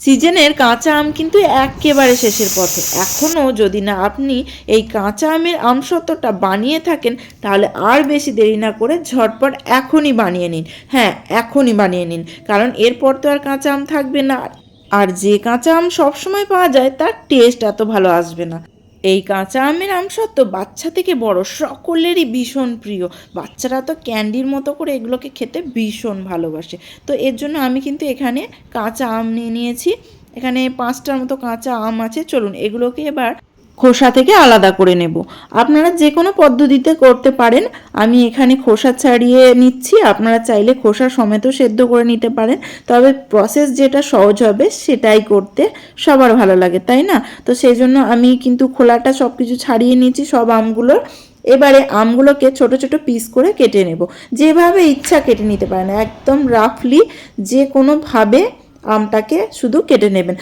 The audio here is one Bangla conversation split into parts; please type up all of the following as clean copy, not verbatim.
সিজনের কাঁচা আম কিন্তু একেবারে শেষের পথে। এখনও যদি না আপনি এই কাঁচা আমের আমসত্ত্বটা বানিয়ে থাকেন, তাহলে আর বেশি দেরি না করে ঝটপট এখনই বানিয়ে নিন। হ্যাঁ, এখনই বানিয়ে নিন, কারণ এরপর তো আর কাঁচা আম থাকবে না। আর যে কাঁচা আম সবসময় পাওয়া যায় তার টেস্ট এত ভালো আসবে না। এই কাঁচা আমের আমসত্ত্ব বাচ্চা থেকে বড় সকলেরই ভীষণ প্রিয়। বাচ্চারা তো ক্যান্ডির মতো করে এগুলোকে খেতে ভীষণ ভালোবাসে। তো এর জন্য আমি কিন্তু এখানে কাঁচা আম নিয়ে নিয়েছি। এখানে 5টার মতো কাঁচা আম আছে। চলুন এগুলোকে এবার খোসা থেকে আলাদা করে নেব। আপনারা যে কোনো পদ্ধতিতে করতে পারেন। আমি এখানে খোসা ছাড়িয়ে নিচ্ছি, আপনারা চাইলে খোসা সমেত সেদ্ধ করে নিতে পারেন। তবে প্রসেস যেটা সহজ হবে সেটাই করতে সবার ভালো লাগে, তাই না? তো সেই জন্য আমি কিন্তু খোলাটা সব কিছু ছাড়িয়ে নিয়েছি সব আমগুলোর। এবারে আমগুলোকে ছোট ছোট পিস করে কেটে নেব। যেভাবে ইচ্ছা কেটে নিতে পারেন, একদম রাফলি যে কোনোভাবে আমটাকে শুধু কেটে নেবেন।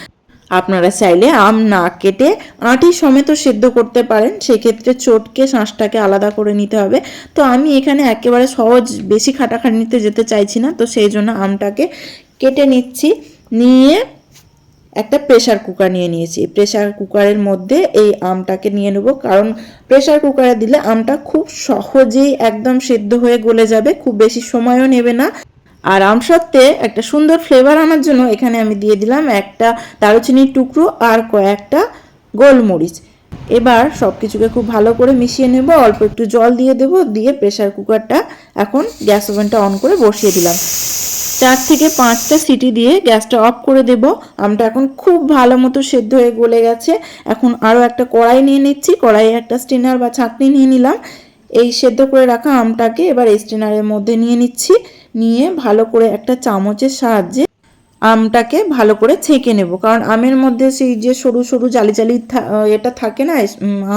আপনারা চাইলে আম না কেটে আঁটি সমেত সেদ্ধ করতে পারেন, সেক্ষেত্রে চটকে শাঁসটাকে আলাদা করে নিতে হবে। তো আমি এখানে একেবারে সহজ, বেশি খাটাখাটনিতে যেতে চাইছি না, তো সেই জন্য আমটাকে কেটে নিচ্ছি। নিয়ে একটা প্রেসার কুকার নিয়ে নিয়েছি। প্রেসার কুকারের মধ্যে এই আমটাকে নিয়ে নেব, কারণ প্রেসার কুকারে দিলে আমটা খুব সহজেই একদম সেদ্ধ হয়ে গলে যাবে, খুব বেশি সময়ও নেবে না। আর আমসত্ত্বে একটা সুন্দর ফ্লেভার আনার জন্য এখানে আমি দিয়ে দিলাম একটা দারুচিনির টুকরো আর কয়েকটা গোলমরিচ। এবার সব কিছুকে খুব ভালো করে মিশিয়ে নেব। অল্প একটু জল দিয়ে দেব, দিয়ে প্রেসার কুকারটা এখন গ্যাস ওভেনটা অন করে বসিয়ে দিলাম। 4 থেকে 5টা সিটি দিয়ে গ্যাসটা অফ করে দেব। আমটা এখন খুব ভালো মতো সেদ্ধ হয়ে গলে গেছে। এখন আরও একটা কড়াই নিয়ে নিচ্ছি, কড়াইয়ে একটা স্টিনার বা ছাঁকনি নিয়ে নিলাম। এই সেদ্ধ করে রাখা আমটাকে এবার এই স্টিনারের মধ্যে নিয়ে নিচ্ছি। নিয়ে ভালো করে একটা চামচের সাহায্যে আমটাকে ভালো করে ছেঁকে নেব, কারণ আমের মধ্যে সেই যে সরু সরু জালি জালি এটা থাকে না,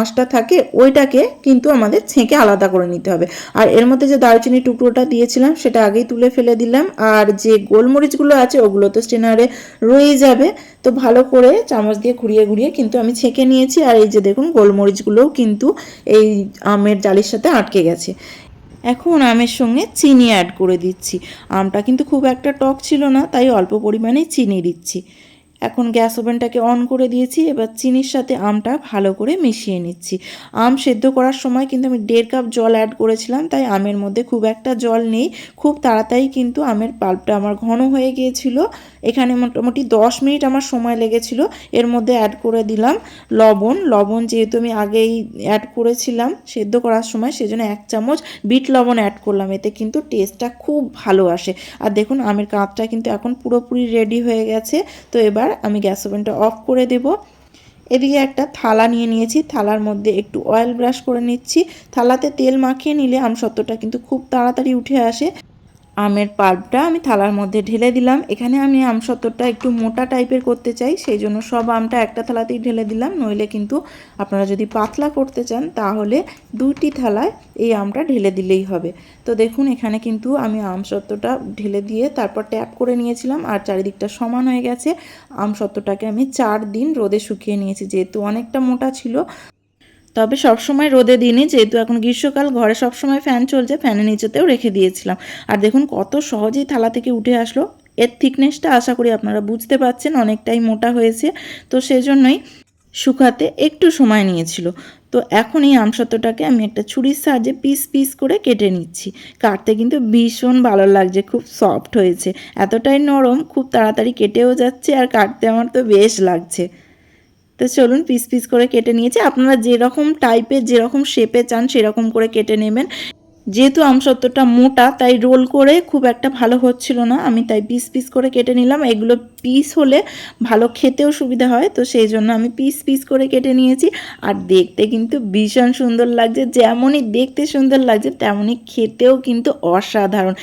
আঁশটা থাকে, ওইটাকে কিন্তু আমাদের ছেঁকে আলাদা করে নিতে হবে। আর এর মধ্যে যে দারচিনির টুকরোটা দিয়েছিলাম সেটা আগেই তুলে ফেলে দিলাম। আর যে গোলমরিচগুলো আছে ওগুলো তো স্টেনারে রয়ে যাবে। তো ভালো করে চামচ দিয়ে ঘুরিয়ে ঘুরিয়ে কিন্তু আমি ছেঁকে নিয়েছি। আর এই যে দেখুন, গোলমরিচগুলোও কিন্তু এই আমের জালির সাথে আটকে গেছে। এখন আমের সঙ্গে চিনি অ্যাড করে দিচ্ছি। আমটা কিন্তু খুব একটা টক ছিল না, তাই অল্প পরিমাণেই চিনি দিচ্ছি। এখন গ্যাস ওভেনটাকে অন করে দিয়েছি। এবার চিনির সাথে আমটা ভালো করে মিশিয়ে নিচ্ছি। আম সেদ্ধ করার সময় কিন্তু আমি 1.5 কাপ জল অ্যাড করেছিলাম, তাই আমের মধ্যে খুব একটা জল নেই। খুব তাড়াতাড়ি কিন্তু আমের পাল্পটা আমার ঘন হয়ে গিয়েছিল। এখানে মোটামুটি 10 মিনিট আমার সময় লেগেছিল। এর মধ্যে অ্যাড করে দিলাম লবণ। লবণ যেহেতু আমি আগেই অ্যাড করেছিলাম সেদ্ধ করার সময়, সেজন্য 1 চামচ বিট লবণ অ্যাড করলাম। এতে কিন্তু টেস্টটা খুব ভালো আসে। আর দেখুন, আমের কাঁচটা কিন্তু এখন পুরোপুরি রেডি হয়ে গেছে। তো এবার আমি গ্যাস ওভেনটা অফ করে দেব। এদিকে একটা থালা নিয়ে নিয়েছি, থালার মধ্যে একটু অয়েল ব্রাশ করে নিচ্ছি। থালাতে তেল মাখিয়ে নিলে আমসত্ত্বটা কিন্তু খুব তাড়াতাড়ি উঠে আসে। আমের পাল্পটা আমি থালার মধ্যে ঢেলে দিলাম। এখানে আমি আমসত্ত্বটা একটু মোটা টাইপের করতে চাই, সেই জন্য সব আমটা একটা থালাতেই ঢেলে দিলাম। নইলে কিন্তু আপনারা যদি পাতলা করতে চান তাহলে 2টি থালায় এই আমটা ঢেলে দিলেই হবে। তো দেখুন, এখানে কিন্তু আমি আমসত্ত্বটা ঢেলে দিয়ে তারপর ট্যাপ করে নিয়েছিলাম, আর চারিদিকটা সমান হয়ে গেছে। আমসত্ত্বটাকে আমি 4 দিন রোদে শুকিয়ে নিয়েছি, যেহেতু অনেকটা মোটা ছিল। তবে সবসময় রোদে দিইনি, যেহেতু এখন গ্রীষ্মকাল, ঘরে সবসময় ফ্যান চলছে, ফ্যানের নিচেতেও রেখে দিয়েছিলাম। আর দেখুন কত সহজেই থালা থেকে উঠে আসলো। এর থিকনেসটা আশা করি আপনারা বুঝতে পারছেন, অনেকটাই মোটা হয়েছে। তো সেজন্যই শুকাতে একটু সময় নিয়েছিল। তো এখন এই আমসত্ত্বটাকে আমি একটা ছুরির সাহায্যে পিস পিস করে কেটে নিচ্ছি। কাটতে কিন্তু ভীষণ ভালো লাগছে, খুব সফট হয়েছে, এতটাই নরম, খুব তাড়াতাড়ি কেটেও যাচ্ছে, আর কাটতে আমার তো বেশ লাগছে। তো চলুন, পিস পিস করে কেটে নিয়েছি। আপনারা যেরকম টাইপের, যেরকম শেপে চান সেরকম করে কেটে নেবেন। যেহেতু আমসত্ত্বটা মোটা, তাই রোল করে খুব একটা ভালো হচ্ছিল না, আমি তাই পিস পিস করে কেটে নিলাম। এগুলো পিস হলে ভালো খেতেও সুবিধা হয়, তো সেই জন্য আমি পিস পিস করে কেটে নিয়েছি। আর দেখতে কিন্তু ভীষণ সুন্দর লাগছে। যেমনই দেখতে সুন্দর লাগছে তেমনই খেতেও কিন্তু অসাধারণ।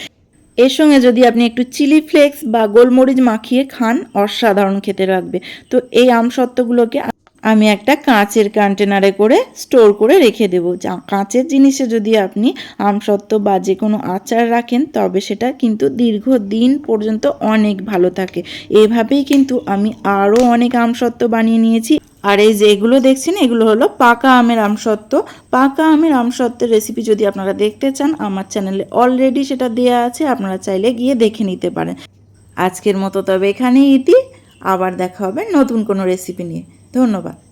এর সঙ্গে যদি আপনি একটু চিলি ফ্লেক্স বা গোলমরিচ মাখিয়ে খান, অসাধারণ খেতে লাগবে। তো এই আমসত্ত্বগুলোকে আমি একটা কাঁচের কন্টেনারে করে স্টোর করে রেখে দেবো। কাঁচের জিনিসে যদি আপনি আমসত্ত্ব বা যে কোনো আচার রাখেন, তবে সেটা কিন্তু দীর্ঘদিন পর্যন্ত অনেক ভালো থাকে। এভাবেই কিন্তু আমি আরও অনেক আমসত্ত্ব বানিয়ে নিয়েছি। আর এই যে এগুলো দেখছেন, এগুলো হলো পাকা আমের আমসত্ত্ব। পাকা আমের আমসত্ত্বের রেসিপি যদি আপনারা দেখতে চান, আমার চ্যানেলে অলরেডি সেটা দেওয়া আছে, আপনারা চাইলে গিয়ে দেখে নিতে পারেন। আজকের মতো তবে এখানেই ইতি। আবার দেখা হবে নতুন কোনো রেসিপি নিয়ে। ধন্যবাদ।